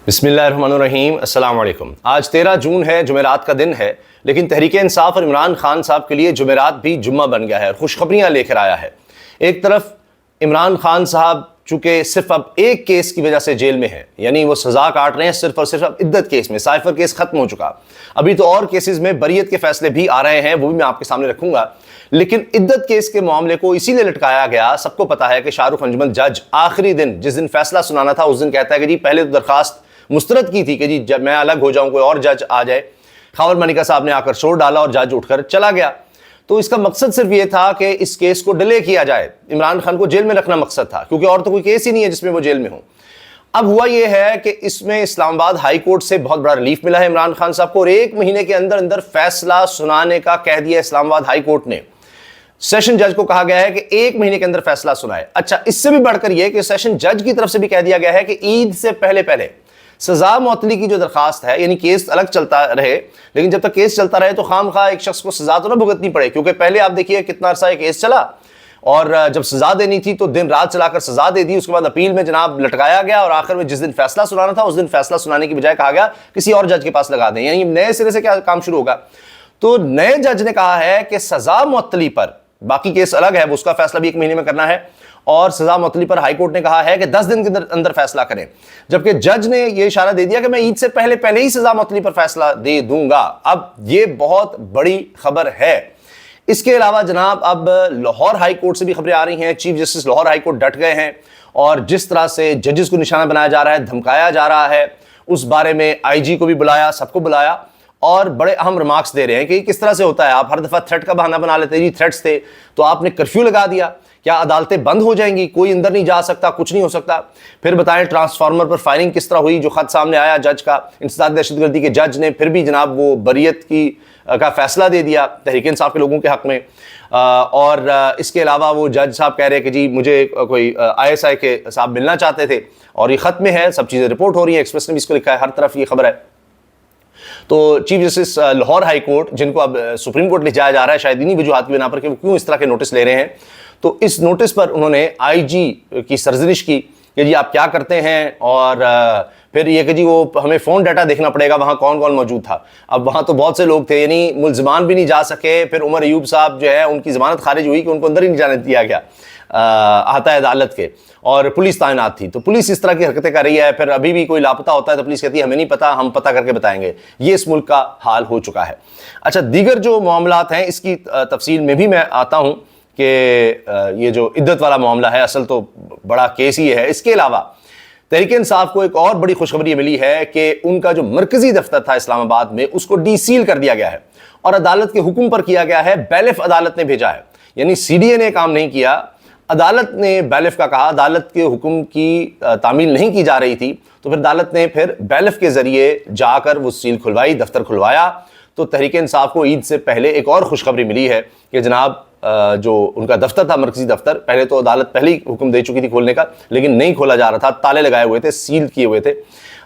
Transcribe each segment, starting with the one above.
بسم اللہ الرحمن الرحیم، السلام علیکم۔ آج 13 جون ہے، جمعرات کا دن ہے، لیکن تحریک انصاف اور عمران خان صاحب کے لیے جمعرات بھی جمعہ بن گیا ہے اور خوشخبریاں لے کر آیا ہے۔ ایک طرف عمران خان صاحب چونکہ صرف اب ایک کیس کی وجہ سے جیل میں ہیں، یعنی وہ سزا کاٹ رہے ہیں صرف اور صرف اب عدت کیس میں، سائفر کیس ختم ہو چکا، ابھی تو اور کیسز میں بریت کے فیصلے بھی آ رہے ہیں، وہ بھی میں آپ کے سامنے رکھوں گا۔ لیکن عدت کیس کے معاملے کو اسی لیے لٹکایا گیا، سب کو پتا ہے کہ شاہ رخ انجمن جج آخری دن جس دن فیصلہ سنانا تھا اس دن کہتا ہے کہ جی پہلے تو درخواست مسترد کی تھی کہ جی جب میں الگ ہو جاؤں کوئی اور جج آ جائے، خاور ملکہ صاحب نے آ کر شور ڈالا اور جج اٹھ کر چلا گیا۔ تو اس کا مقصد صرف یہ تھا کہ اس کیس کو ڈیلے کیا جائے، عمران خان کو جیل میں رکھنا مقصد تھا، کیونکہ اور تو کوئی کیس ہی نہیں ہے جس میں وہ جیل میں ہوں۔ اب ہوا یہ ہے کہ اس میں اسلام آباد ہائی کورٹ سے بہت بڑا ریلیف ملا ہے عمران خان صاحب کو، اور 1 مہینے کے اندر اندر فیصلہ سنانے کا کہہ دیا اسلام آباد ہائی کورٹ نے۔ سیشن جج کو کہا گیا ہے کہ 1 مہینے کے اندر فیصلہ سنائے۔ اچھا، اس سے بھی بڑھ کر یہ کہ سیشن جج کی طرف سے بھی کہہ دیا گیا ہے کہ عید سے پہلے سزا معطلی کی جو درخواست ہے، یعنی کیس الگ چلتا رہے، لیکن جب تک کیس چلتا رہے تو خام خواہ ایک شخص کو سزا تو نہ بھگتنی پڑے، کیونکہ پہلے آپ دیکھیے کتنا عرصہ یہ کیس چلا، اور جب سزا دینی تھی تو دن رات چلا کر سزا دے دی، اس کے بعد اپیل میں جناب لٹکایا گیا، اور آخر میں جس دن فیصلہ سنانا تھا اس دن فیصلہ سنانے کی بجائے کہا گیا کسی اور جج کے پاس لگا دیں، یعنی نئے سرے سے کیا کام شروع ہوگا۔ تو نئے جج نے کہا ہے کہ سزا معطلی پر، باقی کیس الگ ہے، اس کا فیصلہ بھی 1 مہینے میں کرنا ہے، اور سزا معطلی پر ہائی کورٹ نے کہا ہے کہ 10 دن کے اندر فیصلہ کریں، جبکہ جج نے یہ اشارہ دے دیا کہ میں عید سے پہلے ہی سزا معطلی پر فیصلہ دے دوں گا۔ اب یہ بہت بڑی خبر ہے۔ اس کے علاوہ جناب اب لاہور ہائی کورٹ سے بھی خبریں آ رہی ہیں، chief justice Lahore high court ڈٹ گئے ہیں، اور جس طرح سے ججز کو نشانہ بنایا جا رہا ہے، دھمکایا جا رہا ہے، اس بارے میں آئی جی کو بھی بلایا، سب کو بلایا، اور بڑے اہم ریمارکس دے رہے ہیں کہ کس طرح سے ہوتا ہے۔ آپ ہر دفعہ تھریٹ کا بہانہ بنا لیتے ہیں، جی تھریٹس تھے تو آپ نے کرفیو لگا دیا، کیا عدالتیں بند ہو جائیں گی، کوئی اندر نہیں جا سکتا، کچھ نہیں ہو سکتا؟ پھر بتائیں ٹرانسفارمر پر فائرنگ کس طرح ہوئی، جو خط سامنے آیا جج کا انسداد دہشت گردی کے، جج نے پھر بھی جناب وہ بریت کا فیصلہ دے دیا تحریک انصاف کے لوگوں کے حق میں۔ اور اس کے علاوہ وہ جج صاحب کہہ رہے کہ جی مجھے کوئی ISI کے صاحب ملنا چاہتے تھے، اور یہ خط میں ہے، سب چیزیں رپورٹ ہو رہی ہیں، ایکسپریس نے بھی اس کو لکھا ہے، ہر طرف یہ خبر ہے۔ تو chief justice Lahore high court, جن کو اب سپریم کورٹ لے جایا جا رہا ہے شاید انہی وجوہات کی بنا پر کہ وہ کیوں اس طرح کے نوٹس لے رہے ہیں، تو اس نوٹس پر انہوں نے آئی جی کی سرزنش کی کہ جی آپ کیا کرتے ہیں، اور پھر یہ کہ جی وہ ہمیں فون ڈیٹا دیکھنا پڑے گا وہاں کون کون موجود تھا۔ اب وہاں تو بہت سے لوگ تھے، یعنی ملزمان بھی نہیں جا سکے، پھر عمر ایوب صاحب جو ہے ان کی ضمانت خارج ہوئی کہ ان کو اندر ہی نہیں جانے دیا گیا احاطہ عدالت کے، اور پولیس تعینات تھی، تو پولیس اس طرح کی حرکتیں کر رہی ہے۔ پھر ابھی بھی کوئی لاپتہ ہوتا ہے تو پولیس کہتی ہے ہمیں نہیں پتا، ہم پتہ کر کے بتائیں گے۔ یہ اس ملک کا حال ہو چکا ہے۔ اچھا، دیگر جو معاملات ہیں اس کی تفصیل میں بھی میں آتا ہوں کہ یہ جو عدت والا معاملہ ہے اصل تو بڑا کیس ہی ہے۔ اس کے علاوہ تحریک انصاف کو ایک اور بڑی خوشخبری ملی ہے کہ ان کا جو مرکزی دفتر تھا اسلام آباد میں، اس کو ڈی سیل کر دیا گیا ہے، اور عدالت کے حکم پر کیا گیا ہے، بیلف عدالت نے بھیجا ہے، یعنی CDA نے کام نہیں کیا، عدالت نے بیلف کا کہا، عدالت کے حکم کی تعمیل نہیں کی جا رہی تھی، تو پھر عدالت نے پھر بیلف کے ذریعے جا کر وہ سیل کھلوائی، دفتر کھلوایا۔ تو تحریک انصاف کو عید سے پہلے ایک اور خوشخبری ملی ہے کہ جناب جو ان کا دفتر تھا، مرکزی دفتر، پہلے تو عدالت پہلے ہی حکم دے چکی تھی کھولنے کا، لیکن نہیں کھولا جا رہا تھا، تالے لگائے ہوئے تھے، سیل کیے ہوئے تھے،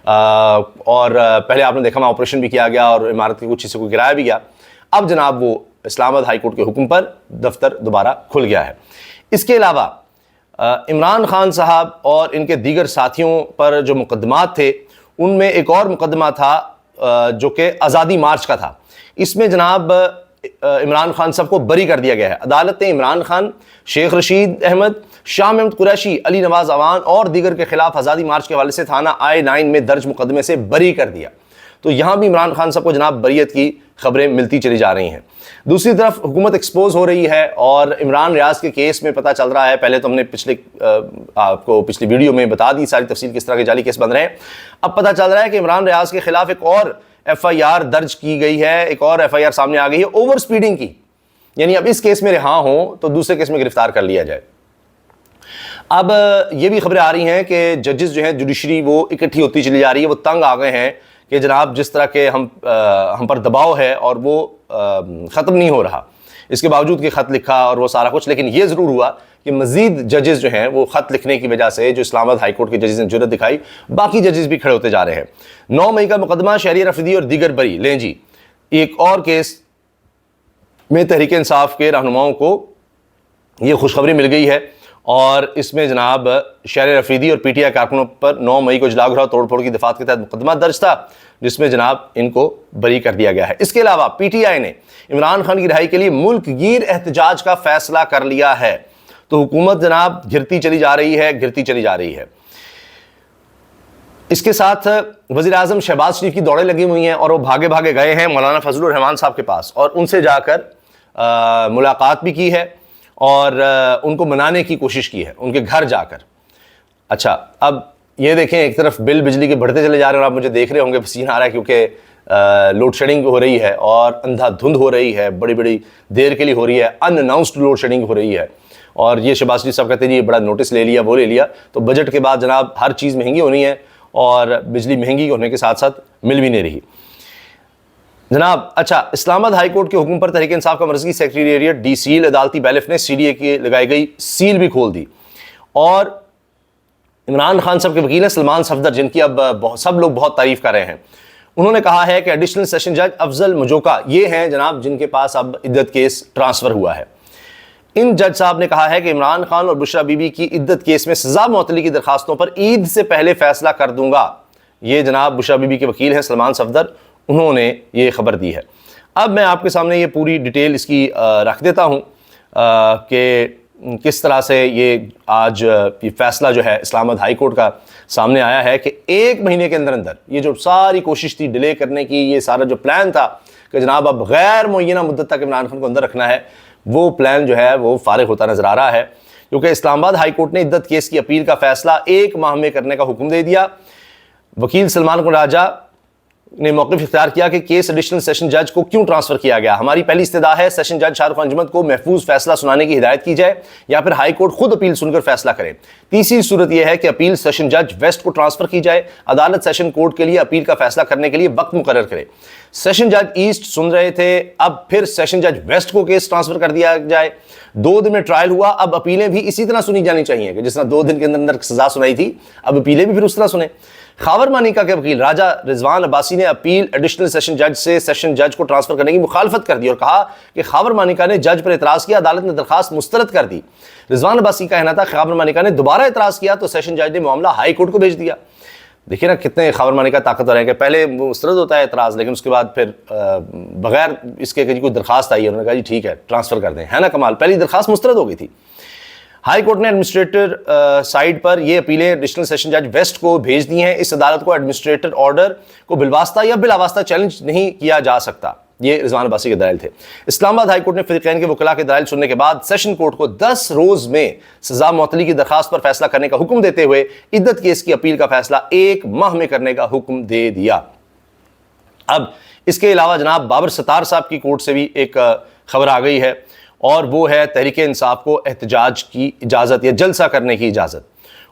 اور پہلے آپ نے دیکھا وہاں آپریشن بھی کیا گیا اور عمارت کے کچھ حصے کو گرایا بھی گیا۔ اب جناب وہ اسلام آباد ہائی کورٹ کے حکم پر دفتر دوبارہ کھل گیا ہے۔ اس کے علاوہ عمران خان صاحب اور ان کے دیگر ساتھیوں پر جو مقدمات تھے، ان میں ایک اور مقدمہ تھا جو کہ آزادی مارچ کا تھا۔ اس میں جناب عمران خان صاحب کو بری کر دیا گیا ہے۔ عدالت نے عمران خان، شیخ رشید احمد، شاہ محمود قریشی، علی نواز اعوان اور دیگر کے خلاف آزادی مارچ کے حوالے سے تھانہ I-9 میں درج مقدمے سے بری کر دیا۔ تو یہاں بھی عمران خان صاحب کو جناب بریت کی خبریں ملتی چلی جا رہی ہیں۔ دوسری طرف حکومت ایکسپوز ہو رہی ہے، اور عمران ریاض کے کیس میں پتہ چل رہا ہے، پہلے تو ہم نے آپ کو پچھلی ویڈیو میں بتا دی ساری تفصیل کس طرح کے جعلی کیس بن رہے ہیں۔ اب پتہ چل رہا ہے کہ عمران ریاض کے خلاف ایک اور FIR درج کی گئی ہے، ایک اور FIR سامنے آ گئی ہے اوور سپیڈنگ کی، یعنی اب اس کیس میں رہا ہوں تو دوسرے کیس میں گرفتار کر لیا جائے۔ اب یہ بھی خبریں آ رہی ہیں کہ ججز جو ہیں، جوڈیشری وہ اکٹھی ہوتی چلی جا رہی ہے، وہ تنگ آ گئے ہیں کہ جناب جس طرح کے ہم پر دباؤ ہے اور وہ ختم نہیں ہو رہا، اس کے باوجود کہ خط لکھا اور وہ سارا کچھ، لیکن یہ ضرور ہوا کہ مزید ججز جو ہیں وہ خط لکھنے کی وجہ سے، جو اسلام آباد ہائی کورٹ کے ججز نے جرأت دکھائی، باقی ججز بھی کھڑے ہوتے جا رہے ہیں۔ 9 مئی کا مقدمہ، شہریار افریدی اور دیگر بری، لیں جی ایک اور کیس میں تحریک انصاف کے رہنماؤں کو یہ خوشخبری مل گئی ہے، اور اس میں جناب شہر افریدی اور پی ٹی آئی کارکنوں پر 9 مئی کو اجلاع گھراؤ توڑ پھوڑ کی دفعات کے تحت مقدمہ درج تھا، جس میں جناب ان کو بری کر دیا گیا ہے۔ اس کے علاوہ پی ٹی آئی نے عمران خان کی رہائی کے لیے ملک گیر احتجاج کا فیصلہ کر لیا ہے۔ تو حکومت جناب گرتی چلی جا رہی ہے۔ اس کے ساتھ وزیر اعظم شہباز شریف کی دوڑیں لگی ہوئی ہیں اور وہ بھاگے بھاگے گئے ہیں مولانا فضل الرحمان صاحب کے پاس اور ان سے جا کر ملاقات بھی کی ہے اور ان کو منانے کی کوشش کی ہے ان کے گھر جا کر۔ اچھا، اب یہ دیکھیں، ایک طرف بل بجلی کے بڑھتے چلے جا رہے ہیں اور آپ مجھے دیکھ رہے ہوں گے پسینہ آ رہا ہے کیونکہ لوڈ شیڈنگ ہو رہی ہے اور اندھا دھند ہو رہی ہے، بڑی بڑی دیر کے لیے ہو رہی ہے، ان اناؤنسڈ لوڈ شیڈنگ ہو رہی ہے۔ اور یہ شہباز شریف صاحب کہتے ہیں جی بڑا نوٹس لے لیا تو بجٹ کے بعد جناب ہر چیز مہنگی ہونی ہے اور بجلی مہنگی ہونے کے ساتھ ساتھ مل بھی نہیں رہی جناب۔ اچھا، اسلام آباد ہائی کورٹ کے حکم پر تحریک انصاف کا مرکزی سیکریٹریٹ ڈی سیل عدالتی بیلف نے سی ڈی اے کی لگائی گئی سیل بھی کھول دی اور عمران خان صاحب کے وکیل ہیں سلمان صفدر، جن کی اب سب لوگ بہت تعریف کر رہے ہیں۔ انہوں نے کہا ہے کہ ایڈیشنل سیشن جج افضل مجوکا یہ ہیں جناب جن کے پاس اب عدت کیس ٹرانسفر ہوا ہے۔ ان جج صاحب نے کہا ہے کہ عمران خان اور بشرا بی بی کی عدت کیس میں سزا معطلی کی درخواستوں پر عید سے پہلے فیصلہ کر دوں گا۔ یہ جناب بشرا بی بی کے وکیل ہیں سلمان صفدر، انہوں نے یہ خبر دی ہے۔ اب میں آپ کے سامنے یہ پوری ڈیٹیل اس کی رکھ دیتا ہوں کہ کس طرح سے یہ آج یہ فیصلہ جو ہے اسلام آباد ہائی کورٹ کا سامنے آیا ہے کہ 1 مہینے کے اندر یہ جو ساری کوشش تھی ڈیلے کرنے کی، یہ سارا جو پلان تھا کہ جناب اب غیر معینہ مدت تک عمران خان کو اندر رکھنا ہے، وہ پلان جو ہے وہ فارغ ہوتا نظر آ رہا ہے کیونکہ اسلام آباد ہائی کورٹ نے عدت کیس کی اپیل کا فیصلہ 1 ماہ میں کرنے کا حکم دے دیا۔ وکیل سلمان کو راجہ نے موقف اختیار کیا کہ کیس ایڈیشنل سیشن جج کو کیوں ٹرانسفر کیا گیا۔ ہماری پہلی استدعا ہے سیشن جج شاہ رخ خان جمت کو محفوظ فیصلہ سنانے کی ہدایت کی جائے یا پھر ہائی کورٹ خود اپیل سن کر فیصلہ کرے۔ تیسری صورت یہ ہے کہ اپیل سیشن جج ویسٹ کو ٹرانسفر کی جائے، عدالت سیشن کورٹ کے لیے اپیل کا فیصلہ کرنے کے لیے وقت مقرر کرے۔ سیشن جج ایسٹ سن رہے تھے، اب پھر سیشن جج ویسٹ کو کیس ٹرانسفر کر دیا جائے۔ 2 دن میں ٹرائل ہوا، اب اپیلیں بھی اسی طرح سنی جانی چاہیے کہ جس طرح 2 دن کے اندر سزا سنائی تھی، اب اپیلیں بھی پھر اس طرح سنیں۔ خاور مانیکا کے وکیل راجہ رضوان عباسی نے اپیل ایڈیشنل سیشن جج سے سیشن جج کو ٹرانسفر کرنے کی مخالفت کر دی اور کہا کہ خاور مانیکا نے جج پر اعتراض کیا، عدالت نے درخواست مسترد کر دی۔ رضوان عباسی کا کہنا تھا خاور مانیکا نے دوبارہ اعتراض کیا تو سیشن جج نے معاملہ ہائی کورٹ کو بھیج دیا۔ دیکھیں نا کتنے خاور مانیکا طاقتور ہیں کہ پہلے مسترد ہوتا ہے اعتراض، لیکن اس کے بعد پھر بغیر اس کے کوئی درخواست آئی ہے انہوں نے کہا جی ٹھیک ہے ٹرانسفر کر دیں، ہے نا کمال، پہلی درخواست مسترد ہو گئی تھی۔ ہائی کورٹ نے ایڈمنسٹریٹر سائٹ پر یہ اپیلیں ایڈیشنل سیشن جج ویسٹ کو بھیج دی ہیں۔ اس عدالت کو ایڈمنسٹریٹر آرڈر کو بالواسطہ یا بلاواسطہ چیلنج نہیں کیا جا سکتا، یہ رضوان عباسی کے دلائل تھے۔ اسلام آباد ہائی کورٹ نے فریقین کے وکلاء کے دلائل سننے کے بعد سیشن کورٹ کو 10 روز میں سزا معطلی کی درخواست پر فیصلہ کرنے کا حکم دیتے ہوئے عدت کیس کی اپیل کا فیصلہ 1 ماہ میں کرنے کا حکم دے دیا۔ اب اس کے علاوہ جناب بابر ستار صاحب کی کورٹ سے بھی ایک خبر آ گئی ہے اور وہ ہے تحریک انصاف کو احتجاج کی اجازت یا جلسہ کرنے کی اجازت۔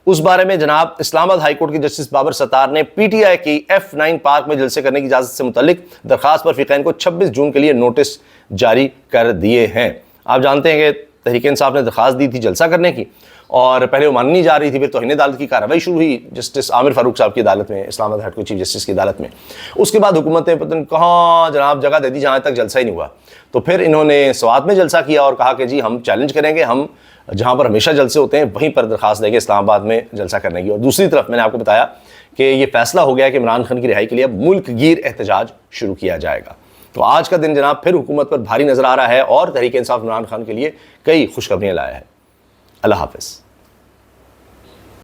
اس بارے میں جناب اسلام آباد ہائی کورٹ کے جسٹس بابر ستار نے پی ٹی آئی کی F9 پارک میں جلسے کرنے کی اجازت سے متعلق درخواست پر فریقین کو 26 جون کے لیے نوٹس جاری کر دیے ہیں۔ آپ جانتے ہیں کہ تحریک انصاف نے درخواست دی تھی جلسہ کرنے کی اور پہلے وہ مانی نہیں جا رہی تھی، پھر توہین عدالت کی کارروائی شروع ہوئی جسٹس عامر فاروق صاحب کی عدالت میں، اسلام آباد ہائی کورٹ چیف جسٹس کی عدالت میں۔ اس کے بعد حکومت نے پتہ نہیں کہاں جناب جگہ دے دی جہاں تک جلسہ ہی نہیں ہوا، تو پھر انہوں نے سوات میں جلسہ کیا اور کہا کہ جی ہم چیلنج کریں گے، ہم جہاں پر ہمیشہ جلسے ہوتے ہیں وہیں پر درخواست دیں گے اسلام آباد میں جلسہ کرنے کی۔ اور دوسری طرف میں نے آپ کو بتایا کہ یہ فیصلہ ہو گیا کہ عمران خان کی رہائی کے لیے اب ملک گیر احتجاج شروع کیا جائے گا۔ تو آج کا دن جناب پھر حکومت پر بھاری نظر آ رہا ہے اور تحریک انصاف عمران خان کے لیے کئی خوشخبریاں لایا ہے۔ اللہ حافظ۔